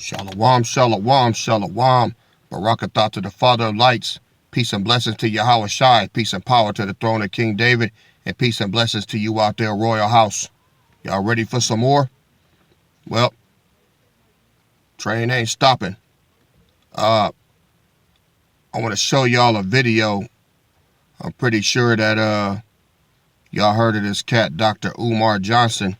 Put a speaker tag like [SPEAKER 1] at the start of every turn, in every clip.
[SPEAKER 1] Shalom, shalom, shalom. Barakatah to the Father of lights. Peace and blessings to Yahweh Shai. Peace and power to the throne of King David. And peace and blessings to you out there, Royal House. Y'all ready for some more? Well, train ain't stopping. I want to show y'all a video. I'm pretty sure that y'all heard of this cat, Dr. Umar Johnson.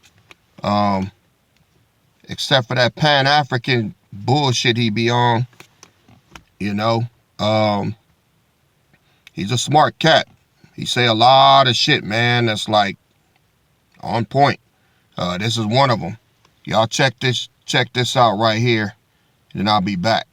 [SPEAKER 1] Except for that Pan-African bullshit he be on, you know. He's a smart cat. He say a lot of shit, man, that's like on point. This is one of them. Y'all check this out right here, and I'll be back.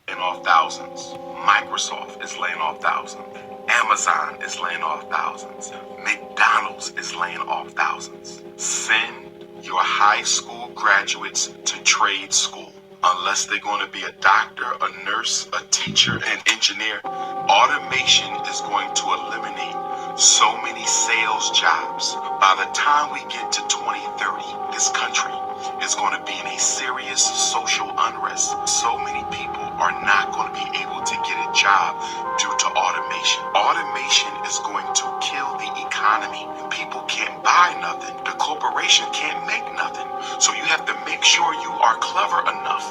[SPEAKER 2] Laying off thousands. Microsoft is laying off thousands. Amazon is laying off thousands. McDonald's is laying off thousands. Send your high school graduates to trade school. Unless they're going to be a doctor, a nurse, a teacher, an engineer, automation is going to eliminate so many sales jobs. By the time we get to 2030, this country is going to be in a serious social unrest. So many people are not going to be able to get a job due to automation. Automation is going to kill the economy. People can't buy nothing. The corporation can't make nothing. So you have to make sure you are clever enough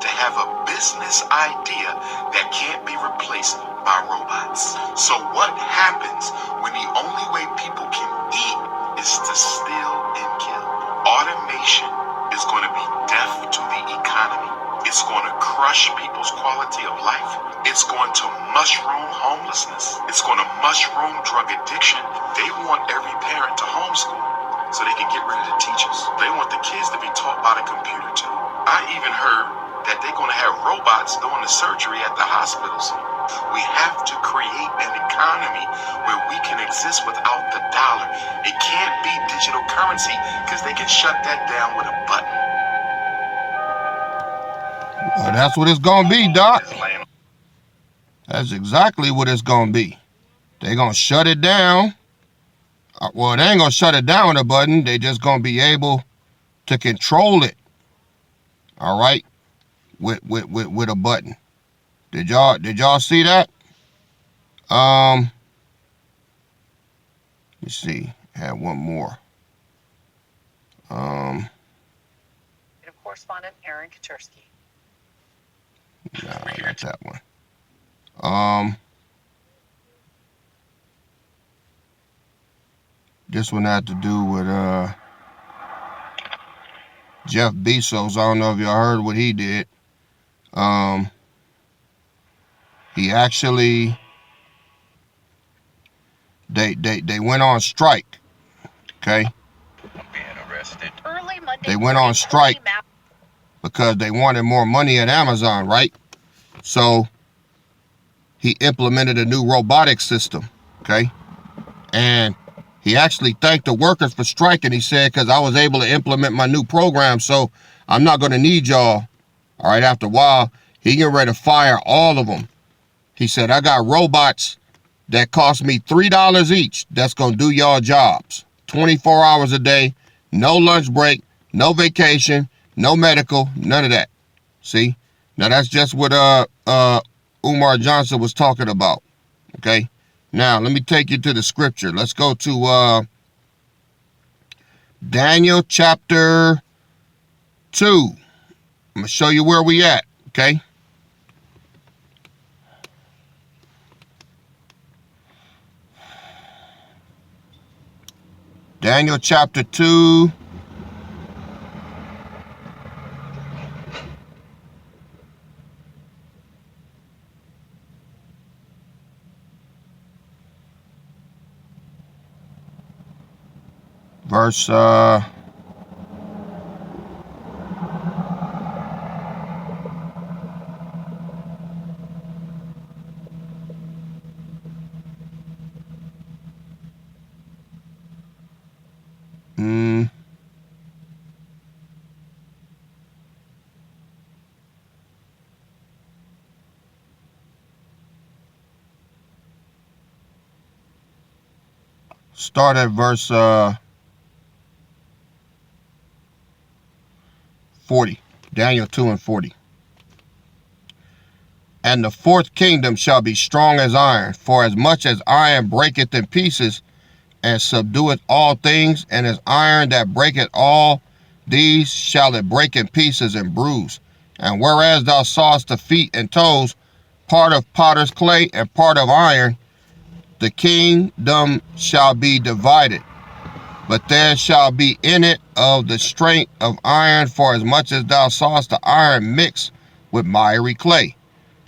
[SPEAKER 2] to have a business idea that can't be replaced by robots. So what happens when the only way people can eat is to steal and kill? Automation is going to be death to the economy. It's going to crush people's quality of life. It's going to mushroom homelessness. It's going to mushroom drug addiction. They want every parent to homeschool so they can get rid of the teachers. They want the kids to be taught by the computer too. I even heard that they're going to have robots doing the surgery at the hospitals. We have to create an economy where we can exist without the dollar. It can't be digital currency because they can shut that down with a button.
[SPEAKER 1] Well, that's what it's going to be, Doc. That's exactly what it's going to be. They're going to shut it down. Well, they ain't going to shut it down with a button. They just going to be able to control it. All right? With a button. Did y'all see that? Let me see. I have one more.
[SPEAKER 3] Correspondent Aaron Katursky.
[SPEAKER 1] No, not that one. This one had to do with Jeff Bezos. I don't know if y'all heard what he did. He actually they went on strike. Okay.
[SPEAKER 2] Being arrested.
[SPEAKER 3] Early Monday
[SPEAKER 1] They went on strike because they wanted more money at Amazon, right? So he implemented a new robotic system. Okay. And he actually thanked the workers for striking. He said, because I was able to implement my new program, so I'm not going to need y'all. All right, after a while, he getting ready to fire all of them. He said, I got robots that cost me $3 each that's going to do y'all jobs. 24 hours a day, no lunch break, no vacation, no medical, none of that. See? Now, that's just what Umar Johnson was talking about. Okay? Now, let me take you to the scripture. Let's go to Daniel chapter 2. I'm going to show you where we at, okay? Daniel chapter 2. Verse start at verse 40. Daniel 2 and 40. And the fourth kingdom shall be strong as iron, for as much as iron breaketh in pieces, and subdueth all things, and as iron that breaketh all these shall it break in pieces and bruise. And whereas thou sawest the feet and toes, part of potter's clay and part of iron, the kingdom shall be divided. But there shall be in it of the strength of iron, for as much as thou sawest the iron mixed with miry clay.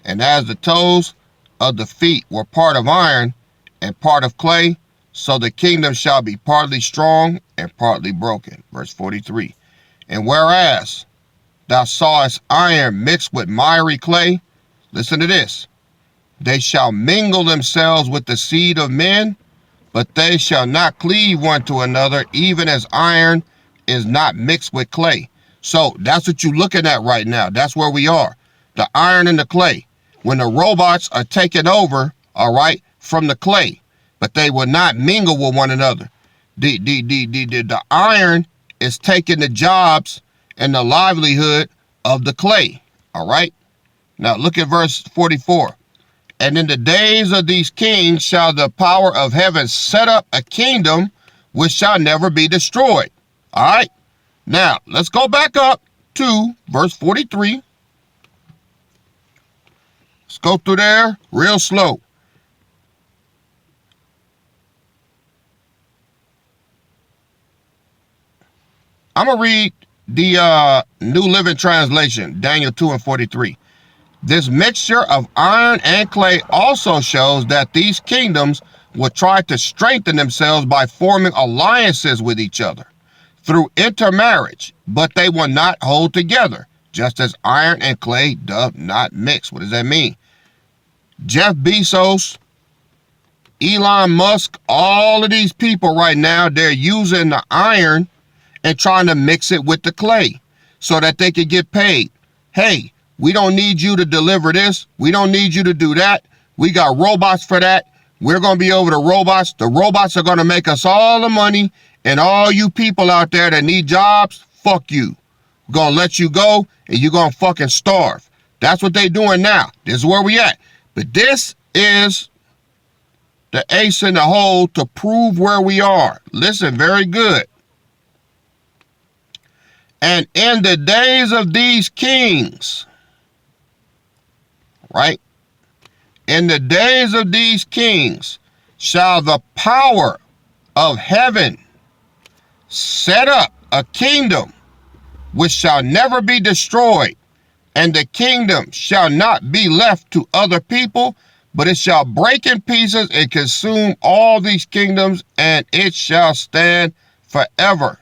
[SPEAKER 1] And as the toes of the feet were part of iron and part of clay, so the kingdom shall be partly strong and partly broken. Verse 43. And whereas thou sawest iron mixed with miry clay, listen to this, they shall mingle themselves with the seed of men, but they shall not cleave one to another, even as iron is not mixed with clay. So that's what you're looking at right now. That's where we are. The iron and the clay. When the robots are taken over, all right, from the clay, but they will not mingle with one another. The iron is taking the jobs and the livelihood of the clay, all right? Now look at verse 44. And in the days of these kings shall the power of heaven set up a kingdom which shall never be destroyed. All right? Now, let's go back up to verse 43. Let's go through there real slow. I'm going to read the New Living Translation, Daniel 2 and 43. This mixture of iron and clay also shows that these kingdoms will try to strengthen themselves by forming alliances with each other through intermarriage, but they will not hold together, just as iron and clay does not mix. What does that mean? Jeff Bezos, Elon Musk, all of these people right now, they're using the iron and trying to mix it with the clay so that they can get paid. Hey, we don't need you to deliver this. We don't need you to do that. We got robots for that. We're going to be over the robots. The robots are going to make us all the money. And all you people out there that need jobs, fuck you. We're going to let you go and you're going to fucking starve. That's what they're doing now. This is where we at. But this is the ace in the hole to prove where we are. Listen very good. And in the days of these kings, right? In the days of these kings shall the power of heaven set up a kingdom which shall never be destroyed, and the kingdom shall not be left to other people, but it shall break in pieces and consume all these kingdoms, and it shall stand forever.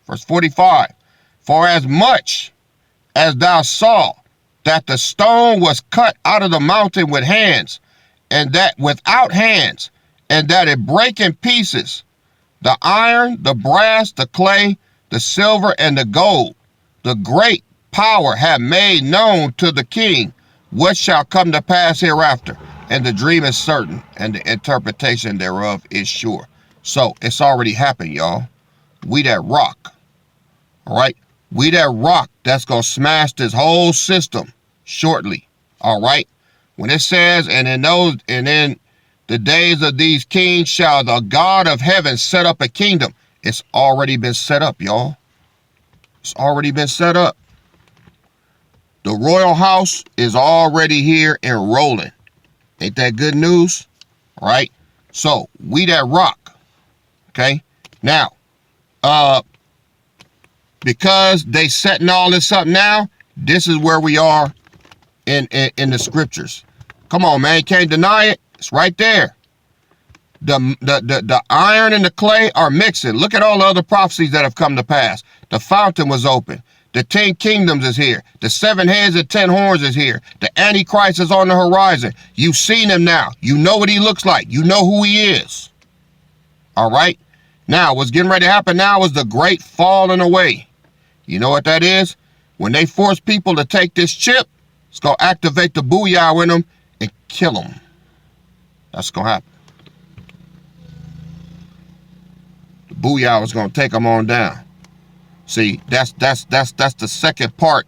[SPEAKER 1] Verse 45. For as much as thou saw that the stone was cut out of the mountain with hands, and that without hands, and that it brake in pieces, the iron, the brass, the clay, the silver, and the gold, the great power have made known to the king what shall come to pass hereafter. And the dream is certain, and the interpretation thereof is sure. So it's already happened, y'all. We that rock, all right? We that rock, that's going to smash this whole system shortly, all right? When it says, and in the days of these kings shall the God of heaven set up a kingdom, it's already been set up, y'all. It's already been set up. The royal house is already here and rolling. Ain't that good news? All right? So, we that rock, okay? Now, because they setting all this up now, this is where we are in the scriptures. Come on, man, you can't deny it. It's right there. The iron and the clay are mixing. Look at all the other prophecies that have come to pass. The fountain was open. The 10 kingdoms is here. The 7 heads and 10 horns is here. The Antichrist is on the horizon. You've seen him now. You know what he looks like. You know who he is. All right? Now, what's getting ready to happen now is the great falling away. You know what that is? When they force people to take this chip, it's going to activate the booyah in them and kill them. That's going to happen. The booyah is going to take them on down. See, that's the second part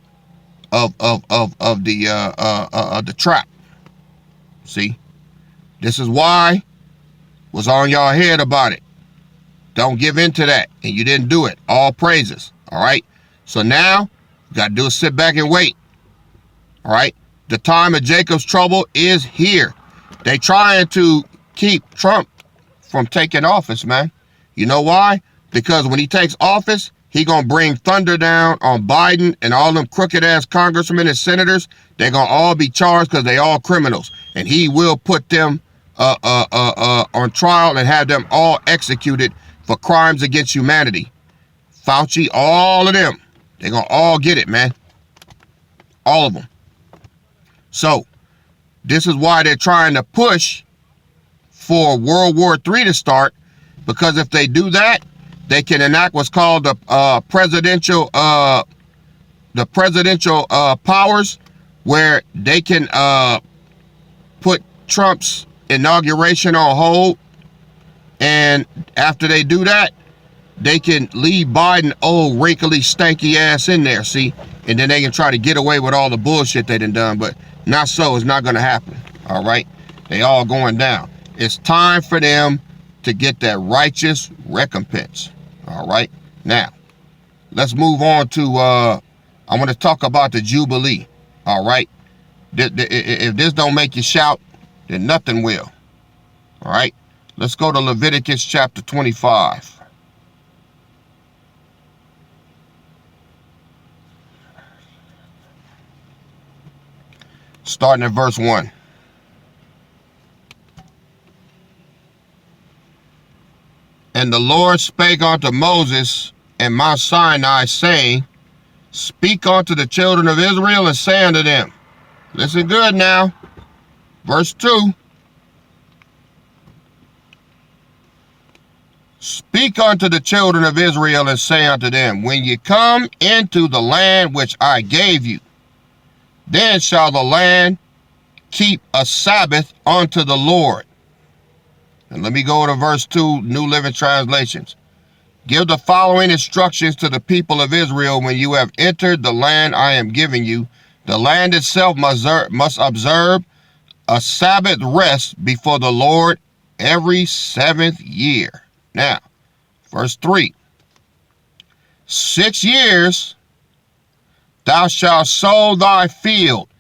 [SPEAKER 1] of the trap. See, this is why was on y'all head about it. Don't give in to that, and you didn't do it. All praises. All right. So now you got to do is sit back and wait. All right. The time of Jacob's trouble is here. They trying to keep Trump from taking office, man. You know why? Because when he takes office, he gonna bring thunder down on Biden and all them crooked ass congressmen and senators. They're gonna all be charged because they all criminals, and he will put them on trial and have them all executed for crimes against humanity. Fauci, all of them, they're gonna all get it, man. All of them. So this is why they're trying to push for World War III to start, because if they do that, they can enact what's called the presidential powers, where they can put Trump's inauguration on hold, and after they do that, they can leave Biden old wrinkly stanky ass in there, see, and then they can try to get away with all the bullshit they done, but not so. It's not gonna happen. All right, they all going down. It's time for them to get that righteous recompense. All right, now let's move on to I want to talk about the Jubilee. All right, if this don't make you shout, then nothing will. All right, let's go to Leviticus chapter 25. Starting at verse 1. And the Lord spake unto Moses in Mount Sinai, saying, Speak unto the children of Israel, and say unto them, listen good now, verse 2. Speak unto the children of Israel, and say unto them, When ye come into the land which I gave you, then shall the land keep a Sabbath unto the Lord. And let me go to verse 2, New Living Translations. Give the following instructions to the people of Israel when you have entered the land I am giving you. The land itself must observe a Sabbath rest before the Lord every 7th year. Now, verse 3. 6 years thou shalt sow thy field,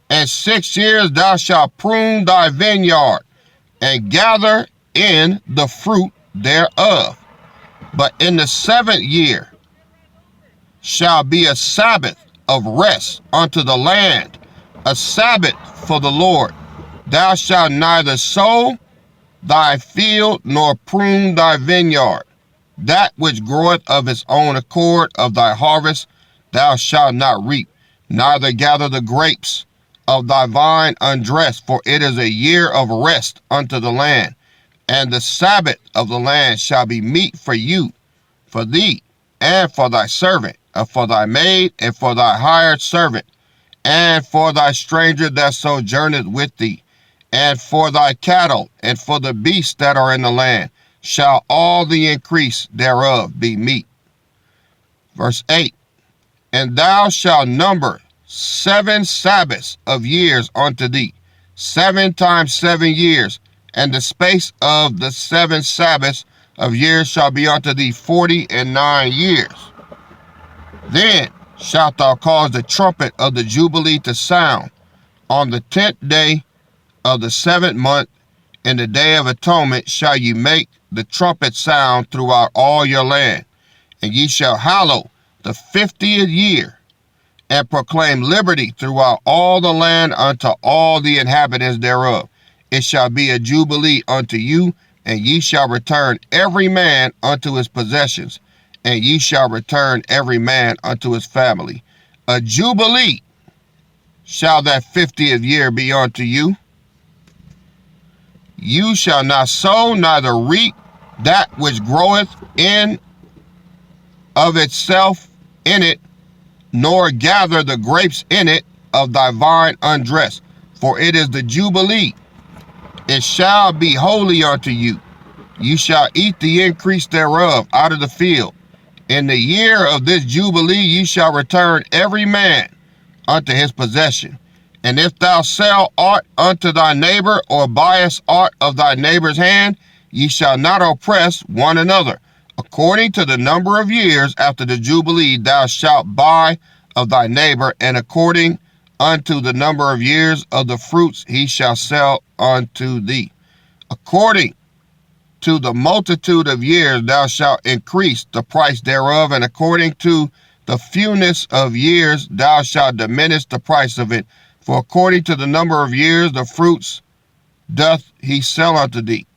[SPEAKER 1] and 6 years thou shalt prune thy vineyard, and gather in the fruit thereof. But in the 7th year shall be a Sabbath of rest unto the land, a Sabbath for the Lord. Thou shalt neither sow thy field nor prune thy vineyard. That which groweth of its own accord of thy harvest thou shalt not reap, neither gather the grapes of thy vine undressed, for it is a year of rest unto the land. And the Sabbath of the land shall be meat for you, for thee, and for thy servant, and for thy maid, and for thy hired servant, and for thy stranger that sojourneth with thee, and for thy cattle, and for the beasts that are in the land, shall all the increase thereof be meat. Verse 8. And thou shalt number 7 Sabbaths of years unto thee, 7 times 7 years, and the space of the 7 Sabbaths of years shall be unto thee 49 years. Then shalt thou cause the trumpet of the Jubilee to sound on the 10th day of the 7th month. In the day of atonement shall ye make the trumpet sound throughout all your land. And ye shall hallow the 50th year, and proclaim liberty throughout all the land unto all the inhabitants thereof. It shall be a jubilee unto you, and ye shall return every man unto his possessions, and ye shall return every man unto his family. A jubilee shall that 50th year be unto you. You shall not sow, neither reap that which groweth in of itself in it, nor gather the grapes in it of thy vine undressed, for it is the Jubilee. It shall be holy unto you. You shall eat the increase thereof out of the field. In the year of this Jubilee ye shall return every man unto his possession. And if thou sell aught unto thy neighbor, or buyest aught of thy neighbor's hand, ye shall not oppress one another. According to the number of years after the Jubilee thou shalt buy of thy neighbor, and according unto the number of years of the fruits he shall sell unto thee. According to the multitude of years thou shalt increase the price thereof, and according to the fewness of years thou shalt diminish the price of it. For according to the number of years the fruits doth he sell unto thee.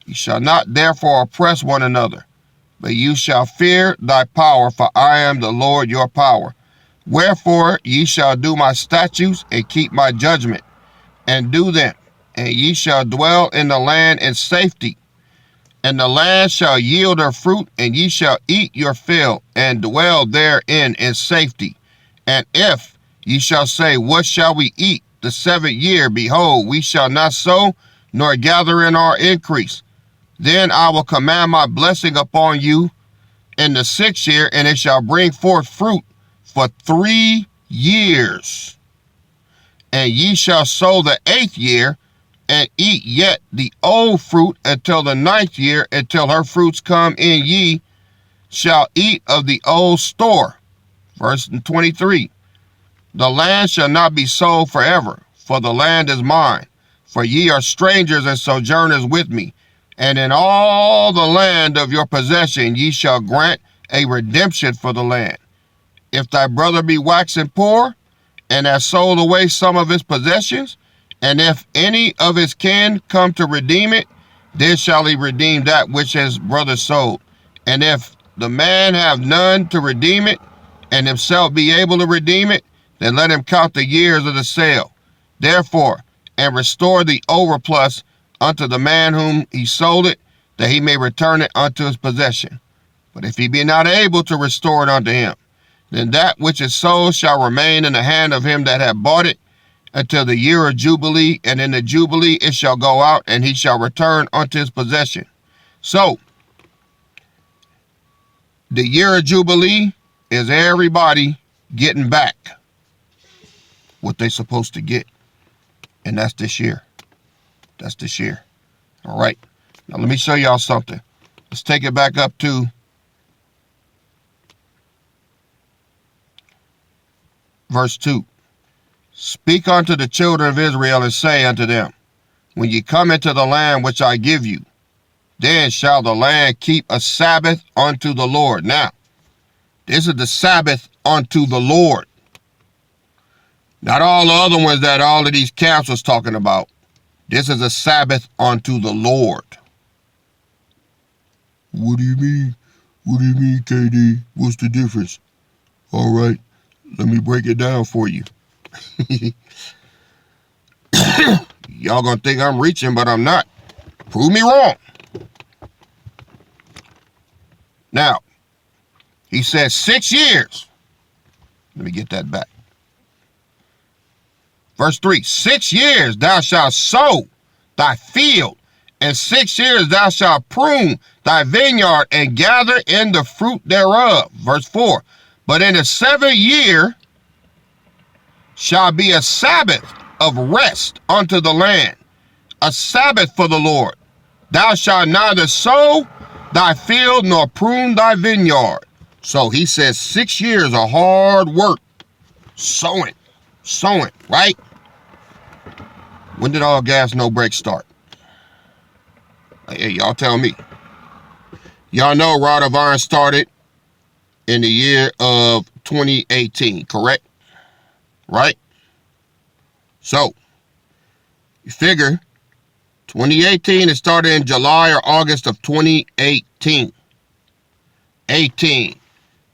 [SPEAKER 1] Ye shall not therefore oppress one another, but you shall fear thy power, for I am the Lord your power. Wherefore ye shall do my statutes, and keep my judgment, and do them, and ye shall dwell in the land in safety. And the land shall yield her fruit, and ye shall eat your fill, and dwell therein in safety. And if ye shall say, what shall we eat the 7th year? Behold, we shall not sow, nor gather in our increase. Then I will command my blessing upon you in the 6th year, and it shall bring forth fruit for 3 years. And ye shall sow the 8th year, and eat yet the old fruit until the 9th year, until her fruits come in, ye shall eat of the old store. Verse 23. The land shall not be sold forever, for the land is mine. For ye are strangers and sojourners with me. And in all the land of your possession ye shall grant a redemption for the land. If thy brother be waxen poor, and has sold away some of his possessions, and if any of his kin come to redeem it, then shall he redeem that which his brother sold. And if the man have none to redeem it, and himself be able to redeem it, then let him count the years of the sale. Therefore, and restore the overplus unto the man whom he sold it, that he may return it unto his possession. But if he be not able to restore it unto him, then that which is sold shall remain in the hand of him that hath bought it until the year of Jubilee, and in the Jubilee it shall go out, and he shall return unto his possession. So, the year of Jubilee is everybody getting back what they're supposed to get. And that's this year. That's this year. All right. Now let me show y'all something. Let's take it back up to verse 2. Speak unto the children of Israel, and say unto them, when ye come into the land which I give you, then shall the land keep a Sabbath unto the Lord. Now, this is the Sabbath unto the Lord. Not all the other ones that all of these camps was talking about. This is a Sabbath unto the Lord. What do you mean? What do you mean, KD? What's the difference? All right, let me break it down for you. Y'all gonna think I'm reaching, but I'm not. Prove me wrong. Now, he says 6 years. Let me get that back. Verse 3, 6 years thou shalt sow thy field, and 6 years thou shalt prune thy vineyard, and gather in the fruit thereof. Verse 4, but in the 7th year shall be a Sabbath of rest unto the land, a Sabbath for the Lord. Thou shalt neither sow thy field nor prune thy vineyard. So he says 6 years of hard work, sowing, right? When did all gas, no brakes start? Hey, y'all tell me. Y'all know Rod of Iron started in the year of 2018, correct? Right? So, you figure 2018, it started in July or August of 2018. 18,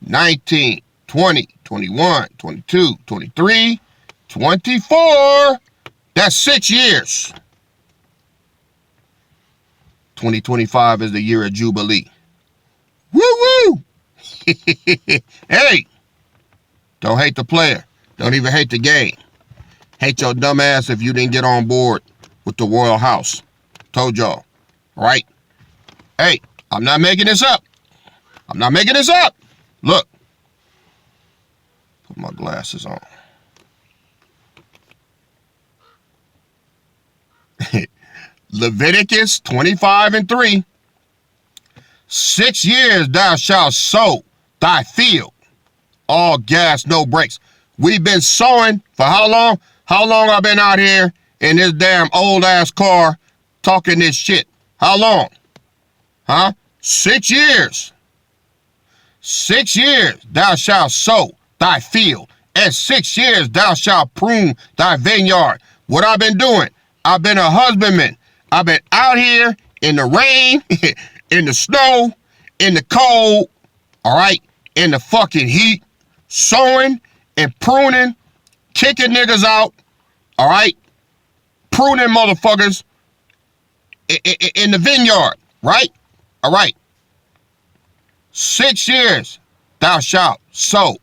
[SPEAKER 1] 19, 20, 21, 22, 23, 24. That's 6 years. 2025 is the year of Jubilee. Woo-woo! Hey, don't hate the player. Don't even hate the game. Hate your dumb ass if you didn't get on board with the Royal House. Told y'all, right? Hey, I'm not making this up. I'm not making this up. Look. Put my glasses on. Leviticus 25:3. 6 years thou shalt sow thy field. All gas, no brakes. We've been sowing for how long? How long I've been out here in this damn old ass car talking this shit? How long? Huh? 6 years. 6 years thou shalt sow thy field, and 6 years thou shalt prune thy vineyard. What I've been doing? I've been a husbandman. I've been out here in the rain, in the snow, in the cold, all right, in the fucking heat, sowing and pruning, kicking niggas out, all right, pruning motherfuckers in the vineyard, right? All right. 6 years thou shalt sow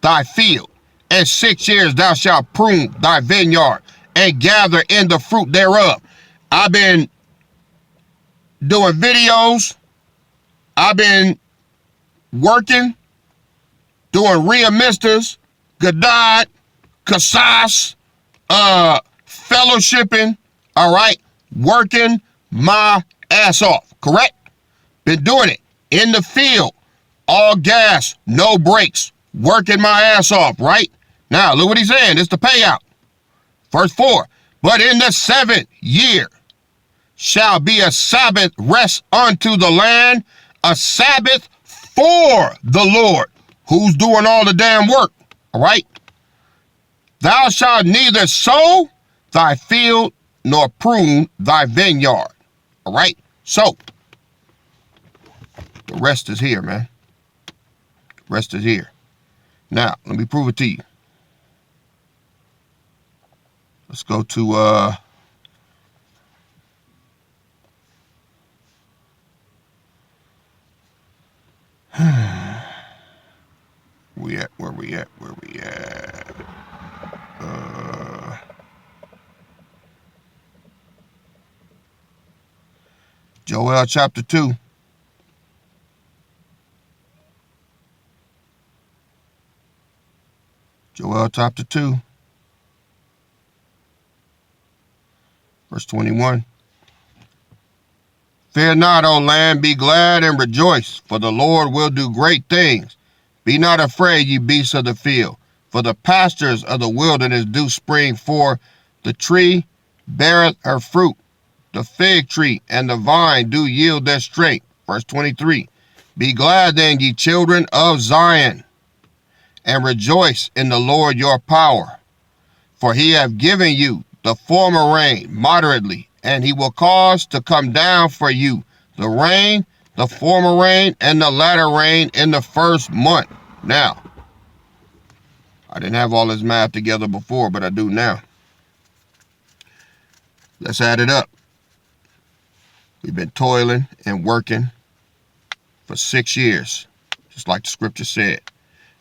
[SPEAKER 1] thy field, and 6 years thou shalt prune thy vineyard, and gather in the fruit thereof. I've been doing videos. I've been working, doing Rhea Misters, Gadad, Kasas, fellowshipping, all right, working my ass off, correct? Been doing it in the field, all gas, no brakes, working my ass off, right? Now, look what he's saying. It's the payout. Verse 4, but in the 7th year shall be a Sabbath rest unto the land, a Sabbath for the Lord, who's doing all the damn work, all right? Thou shalt neither sow thy field nor prune thy vineyard, all right? So, the rest is here, man. The rest is here. Now, let me prove it to you. Let's go to, where we at? Joel chapter 2. Joel chapter 2. Verse 21. Fear not, O land, be glad and rejoice, for the Lord will do great things. Be not afraid, ye beasts of the field, for the pastures of the wilderness do spring forth. The tree beareth her fruit, the fig tree and the vine do yield their strength. Verse 23. Be glad then, ye children of Zion, and rejoice in the Lord your power. For he hath given you the former rain moderately, and he will cause to come down for you the rain, the former rain, and the latter rain in the first month. Now, I didn't have all this math together before, but I do now. Let's add it up. We've been toiling and working for 6 years, just like the scripture said.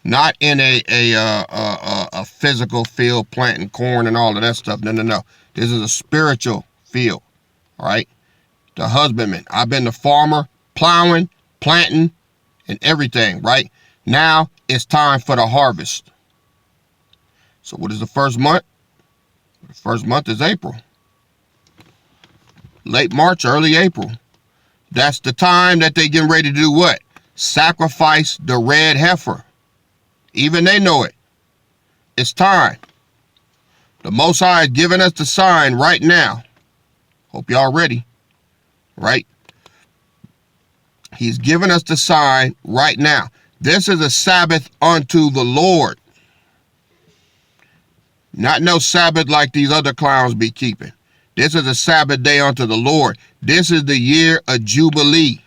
[SPEAKER 1] Not in a physical field planting corn and all of that stuff. No. This is a spiritual field, all right? The husbandman. I've been the farmer, plowing, planting, and everything, right? Now it's time for the harvest. So what is the first month? The first month is April. Late March, early April. That's the time that they getting ready to do what? Sacrifice the red heifer. Even they know it. It's time. The Most High is giving us the sign right now. Hope y'all ready. Right? He's giving us the sign right now. This is a Sabbath unto the Lord. Not no Sabbath like these other clowns be keeping. This is a Sabbath day unto the Lord. This is the year of Jubilee.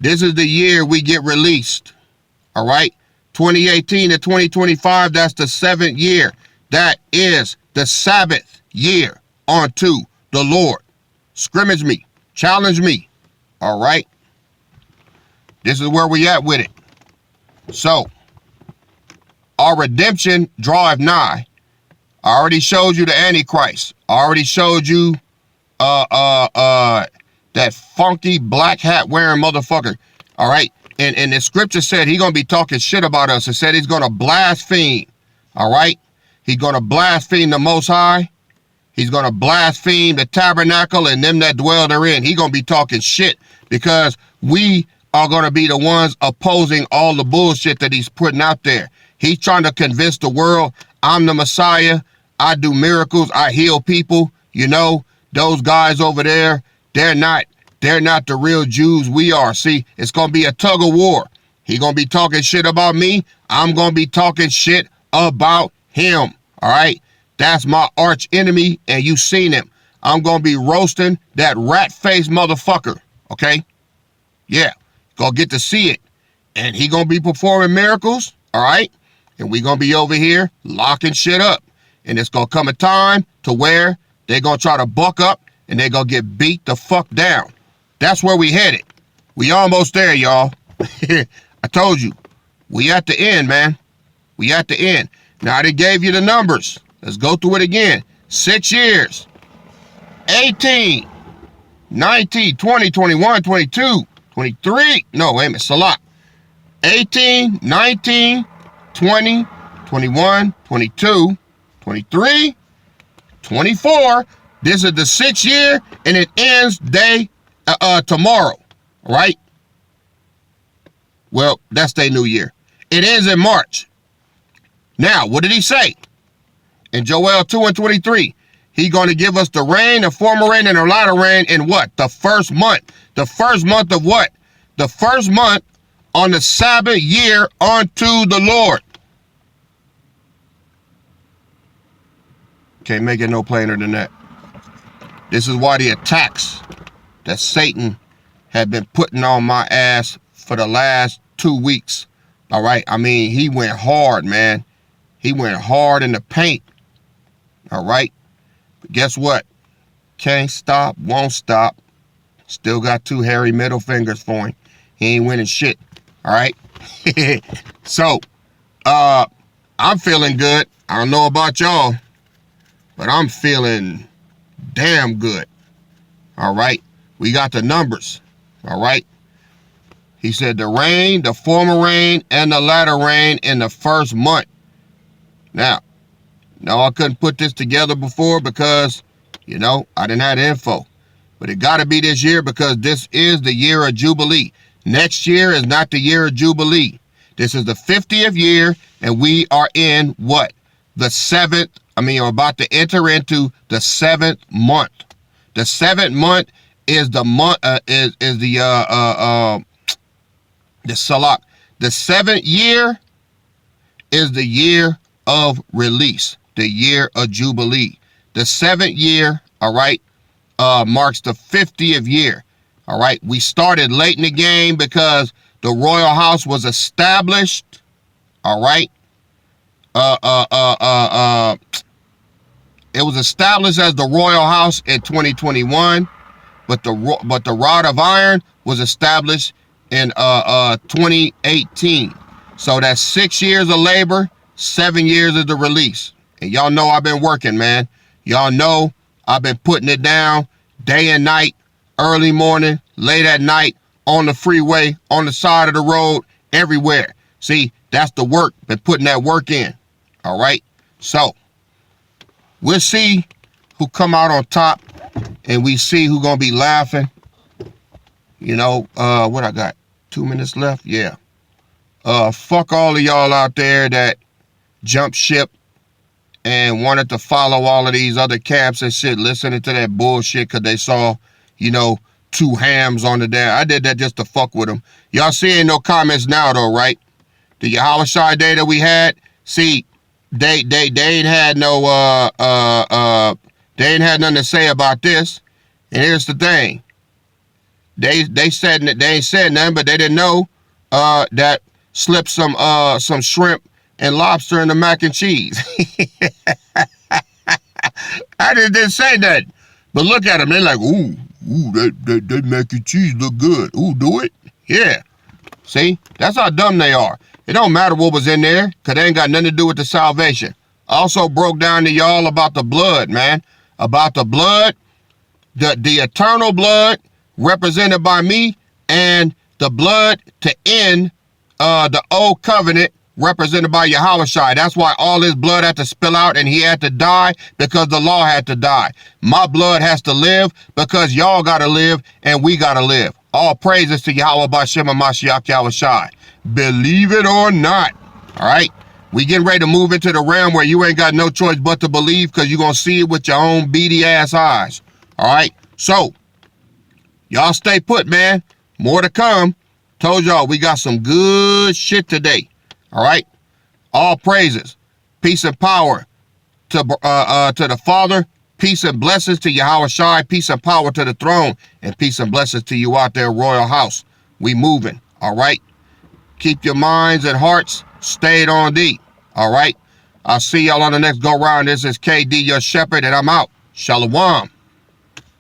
[SPEAKER 1] This is the year we get released. All right? 2018 to 2025, that's the 7th year. That is the Sabbath year unto the Lord. Scrimmage me. Challenge me. All right? This is where we at with it. So, our redemption draweth nigh. I already showed you the Antichrist. I already showed you that funky black hat wearing motherfucker. All right? And the scripture said he's going to be talking shit about us. It said he's going to blaspheme. All right? He's going to blaspheme the Most High. He's going to blaspheme the tabernacle and them that dwell therein. He's going to be talking shit because we are going to be the ones opposing all the bullshit that he's putting out there. He's trying to convince the world, I'm the Messiah. I do miracles. I heal people. You know, those guys over there, they're not the real Jews we are. See, it's going to be a tug of war. He's going to be talking shit about me. I'm going to be talking shit about him. All right? That's my arch enemy, and you seen him. I'm going to be roasting that rat-faced motherfucker. Okay? Yeah. Gonna get to see it. And he gonna be performing miracles, all right? And we gonna be over here locking shit up. And it's gonna come a time to where they gonna try to buck up and they gonna get beat the fuck down. That's where we headed. We almost there, y'all. I told you. We at the end, man. We at the end. Now, I done gave you the numbers. Let's go through it again. 6 years. 18, 19, 20, 21, 22. 23, no, wait a minute, Salah. 18, 19, 20, 21, 22, 23, 24. This is the 6th year, and it ends tomorrow, right? Well, that's their new year. It ends in March. Now, what did he say? In Joel 2 and 23, he's going to give us the rain, the former rain, and the latter rain in what? The first month. The first month of what? The first month on the Sabbath year unto the Lord. Can't make it no plainer than that. This is why the attacks that Satan had been putting on my ass for the last 2 weeks. All right? I mean, he went hard, man. He went hard in the paint. All right? But guess what? Can't stop, won't stop. Still got 2 hairy middle fingers for him. He ain't winning shit. All right? So, I'm feeling good. I don't know about y'all, but I'm feeling damn good. All right? We got the numbers. All right? He said the rain, the former rain, and the latter rain in the first month. Now, no, I couldn't put this together before because, you know, I didn't have the info. But it got to be this year because this is the year of Jubilee. Next year is not the year of Jubilee. This is the 50th year, and we are in what? The 7th, we're about to enter into the 7th month. The 7th month is the month, the Salah. The 7th year is the year of release, the year of Jubilee. The 7th year, all right, marks the 50th year. All right, we started late in the game because the royal house was established. All right, it was established as the royal house in 2021, but the rod of iron was established in 2018. So that's 6 years of labor, 7 years of the release. And y'all know I've been working, man. Y'all know I've been putting it down day and night, early morning, late at night, on the freeway, on the side of the road, everywhere. See, that's the work. Been putting that work in. All right? So, we'll see who come out on top, and we see who gonna be laughing. You know, what I got? 2 minutes left? Yeah. Fuck all of y'all out there that jumped ship and wanted to follow all of these other camps and shit, listening to that bullshit because they saw, you know, 2 hams on the damn. I did that just to fuck with them. Y'all seeing no comments now though, right? The Yahweh Shai day that we had, see, they ain't had no they ain't had nothing to say about this. And here's the thing. They said they ain't said nothing, but they didn't know that slipped some shrimp and lobster in the mac and cheese. I didn't say that. But look at them. They're like, ooh, that mac and cheese look good. Ooh, do it? Yeah. See? That's how dumb they are. It don't matter what was in there, because they ain't got nothing to do with the salvation. I also broke down to y'all about the blood, man. About the blood, the eternal blood represented by me, and the blood to end the old covenant represented by Yahushua. That's why all his blood had to spill out and he had to die, because the law had to die. My blood has to live because y'all got to live and we got to live. All praises to Yahweh B'Shem HaMashiach Yahushua. Believe it or not. All right. We getting ready to move into the realm where you ain't got no choice but to believe, because you're going to see it with your own beady ass eyes. All right. So y'all stay put, man. More to come. Told y'all we got some good shit today. All right. All praises, peace and power to the Father. Peace and blessings to Yahushua. Peace and power to the throne, and peace and blessings to you out there, royal house. We moving. All right. Keep your minds and hearts stayed on thee. All right. I'll see y'all on the next go round. This is KD, your shepherd, and I'm out. Shalom.